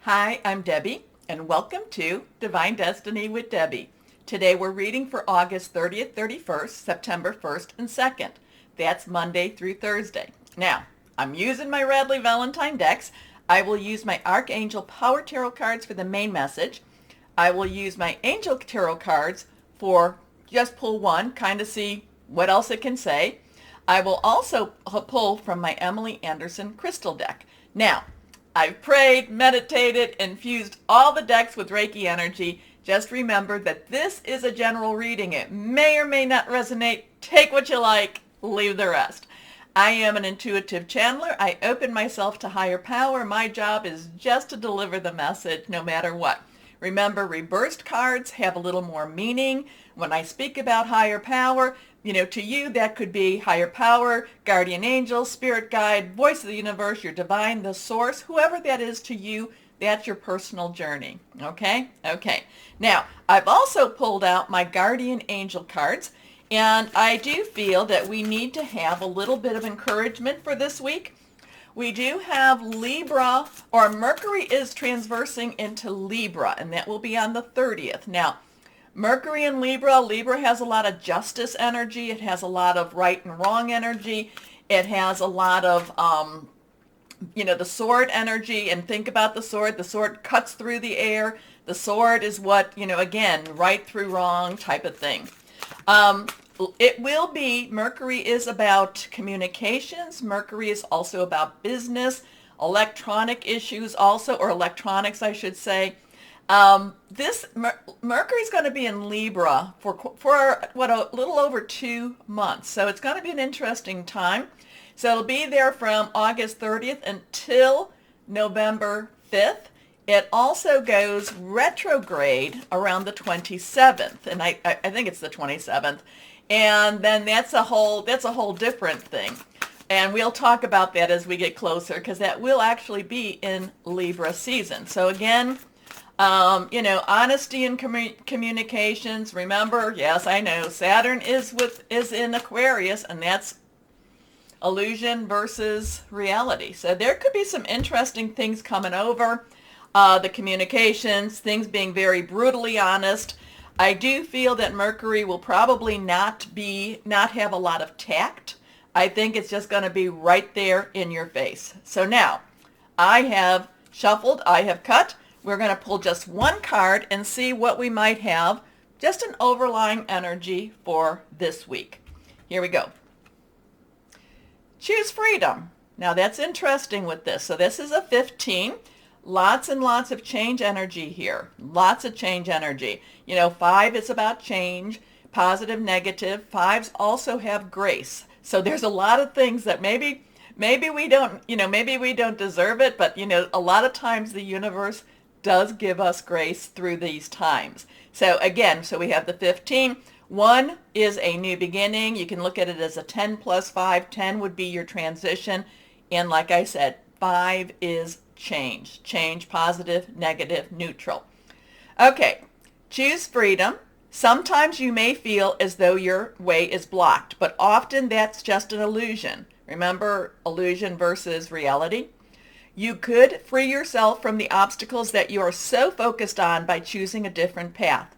Hi, I'm Debbie, and welcome to Divine Destiny with Debbie. Today we're reading for August 30th, 31st, September 1st, and 2nd. That's Monday through Thursday. Now, I'm using my Radley Valentine decks. I will use my Archangel Power Tarot cards for the main message. I will use my Angel Tarot cards for just pull one, kind of see what else it can say. I will also pull from my Emily Anderson crystal deck. Now, I've prayed, meditated, infused all the decks with Reiki energy. Just remember that this is a general reading. It may or may not resonate. Take what you like, leave the rest. I am an intuitive channeler. I open myself to higher power. My job is just to deliver the message no matter what. Remember, reversed cards have a little more meaning. When I speak about higher power, to you, that could be higher power, guardian angel, spirit guide, voice of the universe, your divine, the source, whoever that is to you, that's your personal journey. Okay? Okay. Now, I've also pulled out my guardian angel cards, and I do feel that we need to have a little bit of encouragement for this week. We do have Libra, or Mercury is transversing into Libra, and that will be on the 30th. Now, Mercury in Libra, Libra has a lot of justice energy. It has a lot of right and wrong energy. It has a lot of, the sword energy. And think about the sword. The sword cuts through the air. The sword is what, again, right through wrong type of thing. It will be, Mercury is about communications. Mercury is also about business, electronic issues also, or electronics, I should say. Mercury's going to be in Libra for a little over 2 months. So it's going to be an interesting time. So it'll be there from August 30th until November 5th. It also goes retrograde around the 27th, and I think it's the 27th. And then that's a whole different thing. And we'll talk about that as we get closer, because that will actually be in Libra season. So again, honesty and communications. Remember, yes, I know Saturn is in Aquarius, and that's illusion versus reality. So there could be some interesting things coming over. The communications, things being very brutally honest. I do feel that Mercury will probably not have a lot of tact. I think it's just going to be right there in your face. So now, I have shuffled, I have cut. We're going to pull just one card and see what we might have, just an overlying energy for this week. Here we go. Choose freedom. Now that's interesting with this. So this is a 15. Lots and lots of change energy here. Lots of change energy. 5 is about change, positive, negative. 5s also have grace. So there's a lot of things that maybe we don't, maybe we don't deserve it, but a lot of times the universe does give us grace through these times. So again, we have the 15. 1 is a new beginning. You can look at it as a 10 plus 5. 10 would be your transition. And like I said, 5 is change. Change, positive, negative, neutral. Okay, choose freedom. Sometimes you may feel as though your way is blocked, but often that's just an illusion. Remember, illusion versus reality. You could free yourself from the obstacles that you are so focused on by choosing a different path.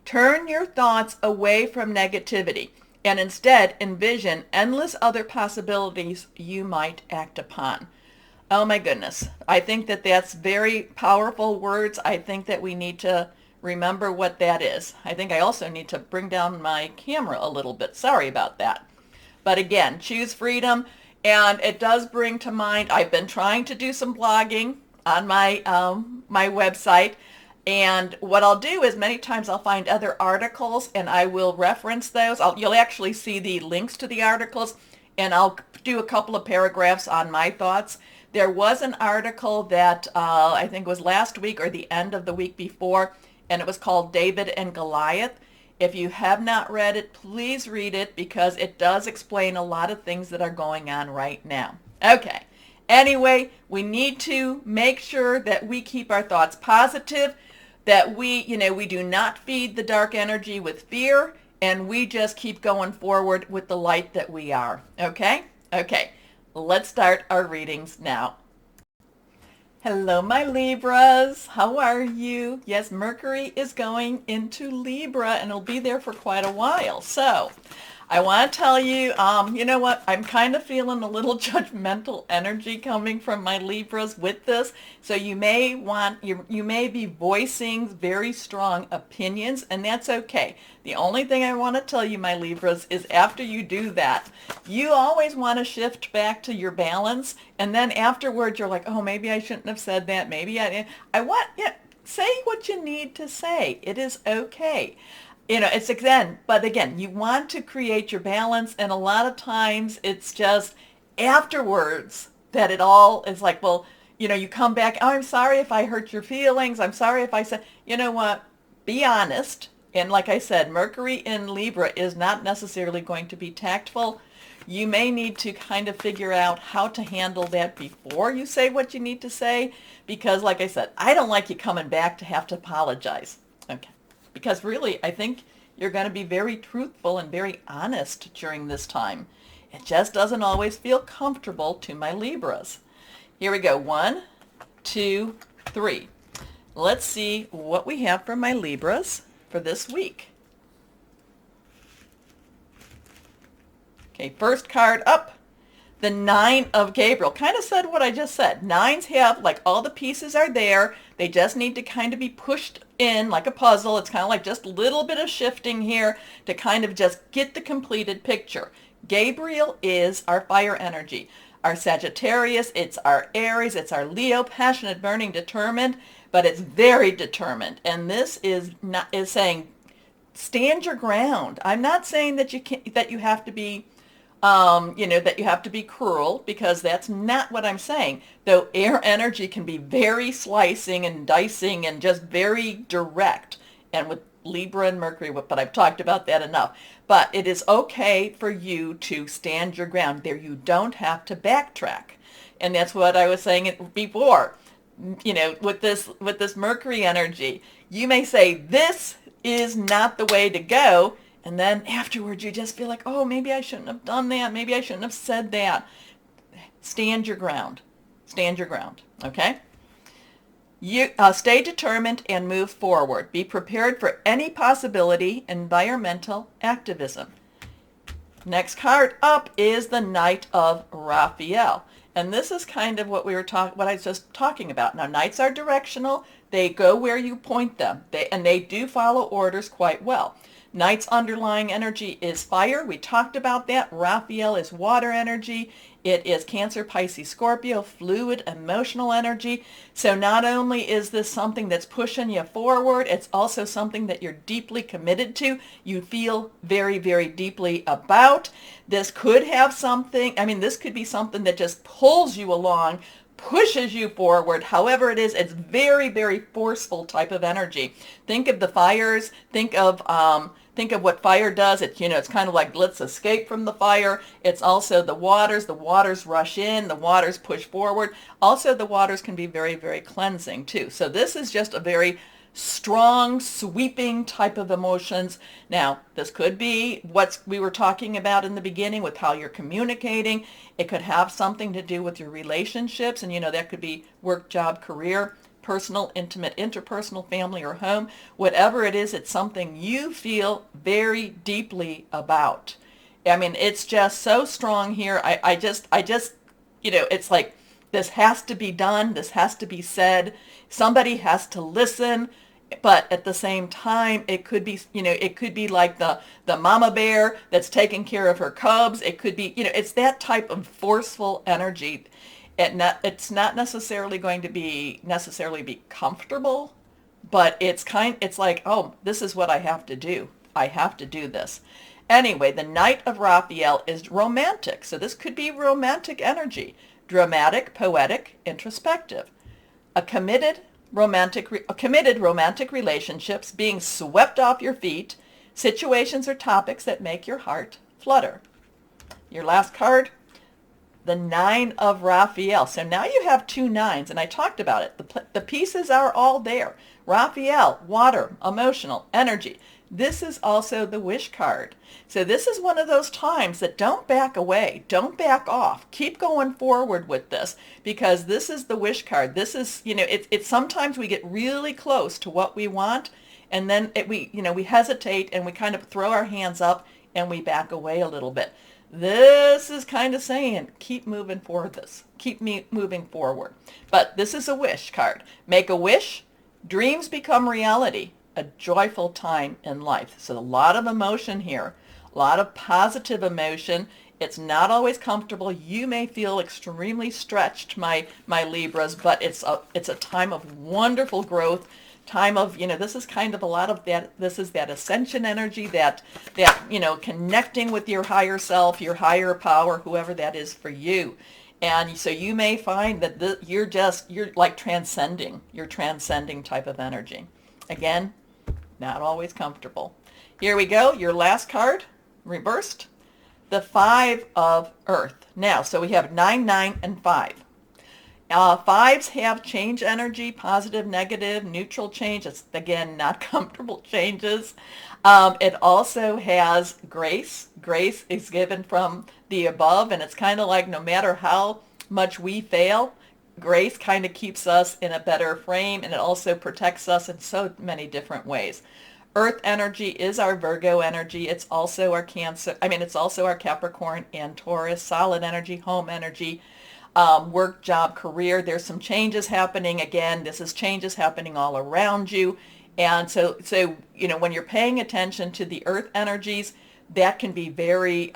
Turn your thoughts away from negativity and instead envision endless other possibilities you might act upon. Oh my goodness. I think that that's very powerful words. I think that we need to remember what that is. I think I also need to bring down my camera a little bit. Sorry about that. But again, choose freedom. And it does bring to mind, I've been trying to do some blogging on my website. And what I'll do is many times I'll find other articles and I will reference those. You'll actually see the links to the articles, and I'll do a couple of paragraphs on my thoughts. There was an article that I think was last week or the end of the week before, and it was called David and Goliath. If you have not read it, please read it, because it does explain a lot of things that are going on right now. Okay. Anyway, we need to make sure that we keep our thoughts positive, that we do not feed the dark energy with fear, and we just keep going forward with the light that we are. Okay? Okay. Let's start our readings now. Hello, my Libras. How are you? Yes, Mercury is going into Libra and it'll be there for quite a while. So I want to tell you, you know what? I'm kind of feeling a little judgmental energy coming from my Libras with this. So you may you may be voicing very strong opinions, and that's okay. The only thing I want to tell you, my Libras, is after you do that, you always want to shift back to your balance, and then afterwards you're like, oh, maybe I shouldn't have said that. Maybe I want, yeah, say what you need to say. It is okay. It's but again, you want to create your balance, and a lot of times it's just afterwards that it all is like, well, you come back, oh, I'm sorry if I hurt your feelings. I'm sorry if I said, you know what, be honest. And like I said, Mercury in Libra is not necessarily going to be tactful. You may need to kind of figure out how to handle that before you say what you need to say, because like I said, I don't like you coming back to have to apologize. Okay. Because really, I think you're going to be very truthful and very honest during this time. It just doesn't always feel comfortable to my Libras. Here we go. 1, 2, 3. Let's see what we have for my Libras for this week. Okay, first card up. The 9 of Gabriel. Kind of said what I just said. 9s have, like, all the pieces are there. They just need to kind of be pushed in like a puzzle. It's kind of like just a little bit of shifting here to kind of just get the completed picture. Gabriel is our fire energy. Our Sagittarius, it's our Aries, it's our Leo, passionate, burning, determined, but it's very determined. And this is saying, stand your ground. I'm not saying that you have to be that you have to be cruel, because that's not what I'm saying. Though air energy can be very slicing and dicing and just very direct. And with Libra and Mercury, but I've talked about that enough. But it is okay for you to stand your ground. There, you don't have to backtrack. And that's what I was saying before. With this Mercury energy, you may say, this is not the way to go. And then afterwards, you just feel like, oh, maybe I shouldn't have done that. Maybe I shouldn't have said that. Stand your ground. Stand your ground. Okay? You stay determined and move forward. Be prepared for any possibility. Environmental activism. Next card up is the Knight of Raphael. And this is kind of what I was just talking about. Now, knights are directional. They go where you point them. They do follow orders quite well. Knight's underlying energy is fire. We talked about that. Raphael is water energy. It is Cancer, Pisces, Scorpio, fluid, emotional energy. So not only is this something that's pushing you forward, it's also something that you're deeply committed to. You feel very, very deeply about. This could have something, this could be something that just pulls you along, pushes you forward. However it is, it's very, very forceful type of energy. Think of the fires. Think of what fire does. It's kind of like, let's escape from the fire. It's also the waters. The waters rush in. The waters push forward. Also, the waters can be very, very cleansing too. So this is just a very strong, sweeping type of emotions. Now, this could be what we were talking about in the beginning with how you're communicating. It could have something to do with your relationships, and that could be work, job, career, personal, intimate, interpersonal, family, or home. Whatever it is, it's something you feel very deeply about. It's just so strong here. I just, it's like, this has to be done. This has to be said. Somebody has to listen. But at the same time, it could be like the mama bear that's taking care of her cubs. It could be, it's that type of forceful energy. It's not necessarily going to be comfortable, but it's like, oh, this is what I have to do. I have to do this. Anyway, the Knight of Raphael is romantic. So this could be romantic energy. Dramatic, poetic, introspective. Committed romantic relationships, being swept off your feet, situations or topics that make your heart flutter. Your last card, the 9 of Raphael. So now you have 2 9s, and I talked about it. The pieces are all there. Raphael, water, emotional, energy. This is also the wish card. So this is one of those times that don't back away, don't back off. Keep going forward with this, because this is the wish card. This is, it's sometimes we get really close to what we want, and then we hesitate and we kind of throw our hands up and we back away a little bit. This is kind of saying, keep moving forward this. Keep moving forward. But this is a wish card. Make a wish. Dreams become reality. A joyful time in life. So a lot of emotion here. A lot of positive emotion. It's not always comfortable. You may feel extremely stretched, my Libras, but it's a time of wonderful growth. Time of, this is kind of a lot of that, this is that ascension energy, that connecting with your higher self, your higher power, whoever that is for you. And so you may find that you're like transcending, you're transcending type of energy. Again, not always comfortable. Here we go, your last card, reversed, the 5 of Earth. Now, so we have 9, 9, and 5. Fives have change energy, positive, negative, neutral change. It's, again, not comfortable changes. It also has grace. Grace is given from the above, and it's kind of like no matter how much we fail, grace kind of keeps us in a better frame, and it also protects us in so many different ways. Earth energy is our Virgo energy. It's also our Cancer. It's also our Capricorn and Taurus. Solid energy, home energy. Work, job, career. There's some changes happening. Again, this is changes happening all around you. And so when you're paying attention to the earth energies, that can be very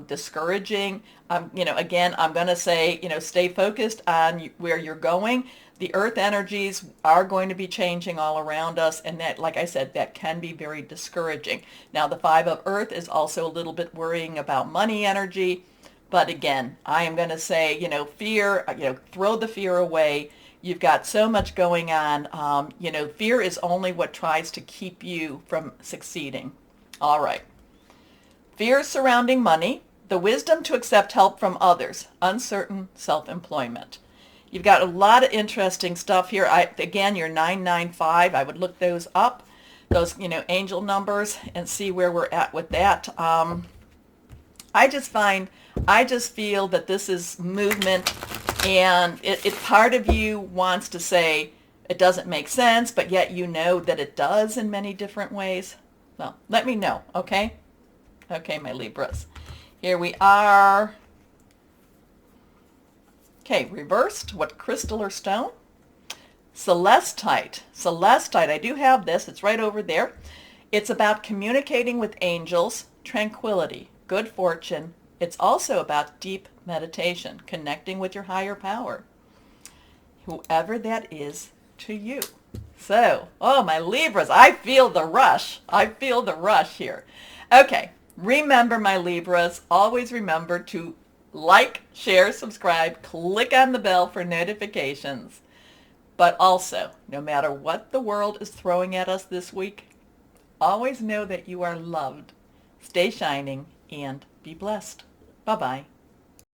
discouraging. Again, I'm going to say, stay focused on where you're going. The earth energies are going to be changing all around us. And that, like I said, that can be very discouraging. Now, the 5 of Earth is also a little bit worrying about money energy. But again, I am going to say, fear, throw the fear away. You've got so much going on. Fear is only what tries to keep you from succeeding. All right. Fear surrounding money, the wisdom to accept help from others, uncertain self-employment. You've got a lot of interesting stuff here. Again, your 995, I would look those up, those, angel numbers, and see where we're at with that. I just feel that this is movement, and it part of you wants to say it doesn't make sense, but yet you know that it does in many different ways. Well, let me know, okay? Okay, my Libras. Here we are. Okay, reversed. What crystal or stone? Celestite. Celestite. I do have this. It's right over there. It's about communicating with angels, tranquility, good fortune. It's also about deep meditation, connecting with your higher power, whoever that is to you. So, oh, my Libras, I feel the rush. I feel the rush here. Okay, remember, my Libras, always remember to like, share, subscribe, click on the bell for notifications. But also, no matter what the world is throwing at us this week, always know that you are loved. Stay shining and be blessed. Bye-bye.